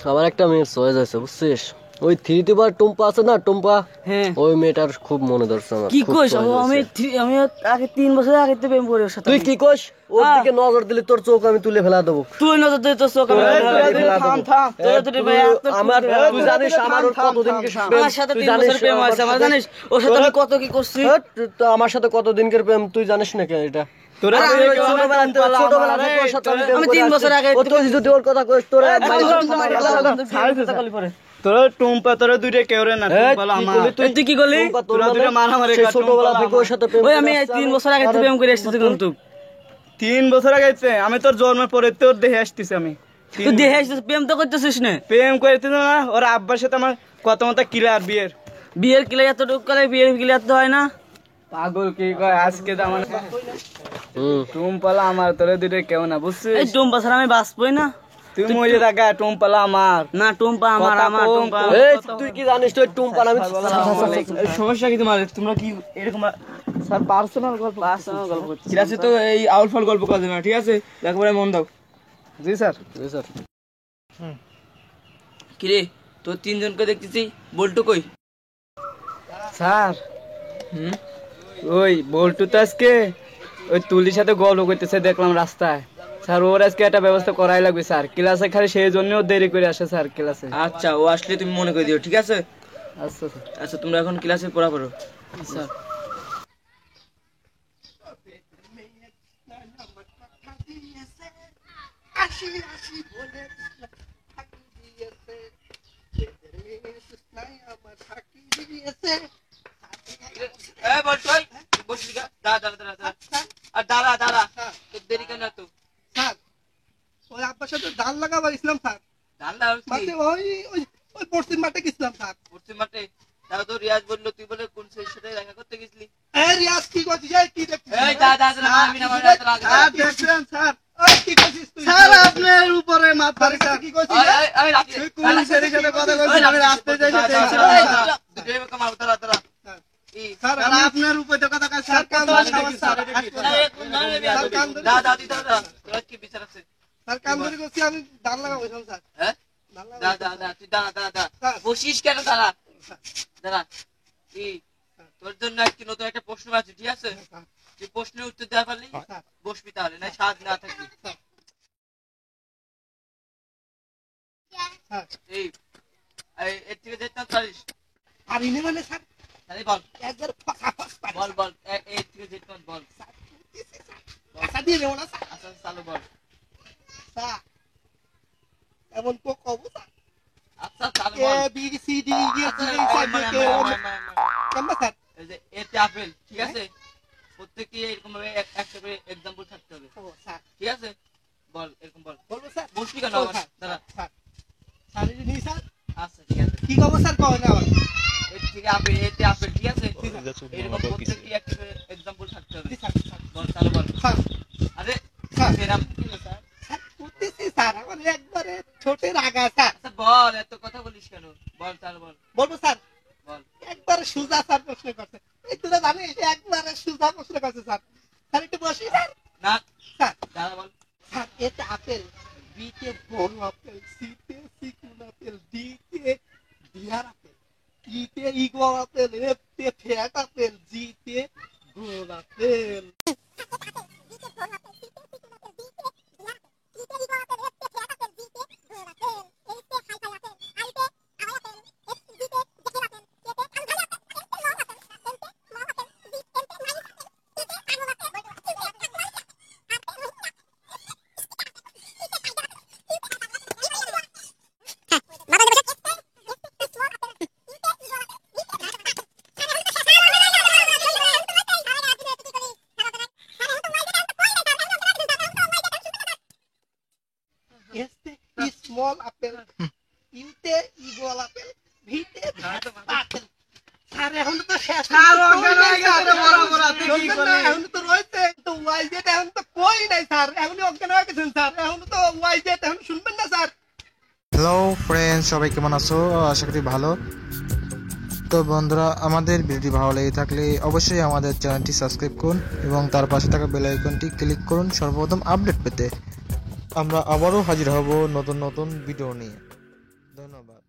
আমার একটা মেয়ের চয়েস আছে বুঝছিস, ওই থ্রিতে বার টুম্পা আছে না, টুম্পা, হ্যাঁ ওই মেয়েটার খুব মনে ধরছে আমার। কি কইস? আমি আগে 3 বছর আগে তো প্রেম করে ওর সাথে। তুই কি কইস? ওর দিকে নজর দিলে তোর চোখ আমি তুলে ফেলা দেবো। তুই নজর দে তোর চোখ থাম থাম তোর ভাই আমার তুই জানিস আমার ওর কতদিনকে আমার সাথে 3 বছর প্রেম আছে আমার, জানিস ওর সাথে আমি কত কি করছি। তো আমার সাথে কতদিনকের প্রেম তুই জানিস না কেন? এটা আমি 3 বছর আগে যদি ওর কথা কইস তোরা তোরা টুম্পা তোরা দুইটা কেউ রে না, টুম্পা আমার। তুই কি করলি? তোরা দুইটা মারামারি কর। ছোটবেলা থেকে ওর সাথে প্রেম ওই আমি 3 বছর আগে প্রেম করে এসেছি কিন্তু 3 বছর আগে আমি তোর জন্মের পরে তোর দেহে আসতেছি আমি। তুই দেখে আসছিস প্রেম তো করতেছিস না? প্রেম করতে না, ওর আব্বার সাথে আমার কত মতো ক্লিয়ার বিয়ের ক্লিয়ার তো করে বিয়ের ক্লিয়ার তো হয় না। পাগল কি কয় আজকে তো আমার টুম্পালা আমার, তোরা দুইটা কেউ না বুঝছিস? এই টুম্পা ছাড়া আমি বাঁচবই না। তুই মরে থাকা, টুম্পালা আমার না, টুম্পা আমার, আমার টুম্পা। এই তুই কি জানিস তুই টুম্পা আমি সমস্যা কি তোমার? তোমরা কি এরকম স্যার পার্সোনাল গল্প করছি? ঠিক আছে, তো এই আউল ফাল গল্প করবে না, ঠিক আছে? একবারে মন দাও। জি স্যার। জি স্যার। কিরে তোর 3 জনকে দেখতেছি, বল্টু কই? স্যার ওই বল্টু তো আজকে ওই তুলির সাথে গল্প করতেছে দেখলাম রাস্তায়। স্যার ওর আজকে একটা ব্যবস্থা করাই লাগবে স্যার, ক্লাসে খালি সেই জন্য দেরি করে আসে স্যার ক্লাসে। আচ্ছা, ও আসলে তুমি মনে করে দিও, ঠিক আছে? আচ্ছা স্যার। আচ্ছা, তোমরা এখন ক্লাসে পড়া করো। স্যার আব্বার সাথে ধান লাগাবার ইসলাম স্যার, ওই পশ্চিম মাঠে গেছিলাম স্যার। পশ্চিম মাঠে? তাও তো রিয়াজ বললো, তুই বলে কোন ছেলের সাথে দেখা করতে গেছিলি? রিয়াজ কি করছিস? কি দেখছিস স্যার? কি করছিস তুই? স্যার আপনার উপরে মাথা স্যার কি করছিস? কোন ছেলের সাথে কথা বলছিস? আমি রাস্তায় যাই স্যার, আপনার উপরে তো কথা স্যার। কান ধরে স্যার, কান ধরে করছি আমি, ধান লাগাবো স্যার। বসিস কেন? দাঁড়া দাঁড়া, তোর জন্য একটি নতুন একটা প্রশ্ন আছে, ঠিক আছে? তুই প্রশ্নের উত্তর দেওয়া পারলি বসবি, তাহলে না স্বাদ না থাকবি। এর থেকে যেতে পারিস? পারিনি মানে স্যার, বল একবার বল বল, এর থেকে যেতে বল। আশা দিয়ে নেব না স্যার। আচ্ছা চালু বল। স্যার এমন তো কব স্যার, আচ্ছা চালু এ বল। B C D E F G H I J K L কেমন স্যার? এই যে এতে আপেল, ঠিক আছে? প্রত্যেকটি এরকম ভাবে একটা করে एग्जांपल থাকতে হবে। ও স্যার, ঠিক আছে, বল এরকম বল। বলবো স্যার? বসবি কেন? দাঁড়া স্যার, স্যার এই নি স্যার। আচ্ছা ঠিক আছে, কি কব স্যার? কয় না এর থেকে আপেল, এতে আপেল, ঠিক আছে? এরকম প্রত্যেকটি একটা করে एग्जांपल থাকতে হবে। স্যার। বল চালু বল। স্যার আরে স্যার, এরকম কি স্যার? স্যার করতেছি স্যার, আমার একবারে ছোটে রাগা স্যার। আচ্ছা বল, এত কথা বলিস কেন? বল চালু বল। বলবো স্যার? বল। একবারে সুজা স্যার প্রশ্ন করছে, এই তোরা জানিস একবারে সুজা প্রশ্ন করছে স্যার। স্যার একটু বসি স্যার। না স্যার, দাঁড়া বল। স্যার এতে আপেল, বিতে বড় আপেল, সিতে সিকুন আপেল, ডিতে বিহার আপেল, ইতে ইগল আপেল, এফতে ফ্যাট আপেল, জিতে গোল আপেল। স্মল আপেল, ইউতে ইগল আপেল, ভিতে আপেল। স্যার এখন তো শেষ, এখন তো রয়েছে তো ওয়াই জেড, এখন তো কই নাই স্যার, এখনই অজ্ঞান হয়ে গেছেন স্যার, এখন তো ওয়াই জেড এখন শুনবেন না স্যার। হ্যালো ফ্রেন্ডস, সবাই কেমন আছো? আশা করি ভালো। তো বন্ধুরা, আমাদের ভিডিওটি ভালো লেগে থাকলে অবশ্যই আমাদের চ্যানেলটি সাবস্ক্রাইব করুন এবং তার পাশে থাকা বেল আইকনটি ক্লিক করুন সর্বপ্রথম আপডেট পেতে। আমরা আবারও হাজির হব নতুন নতুন ভিডিও নিয়ে। ধন্যবাদ।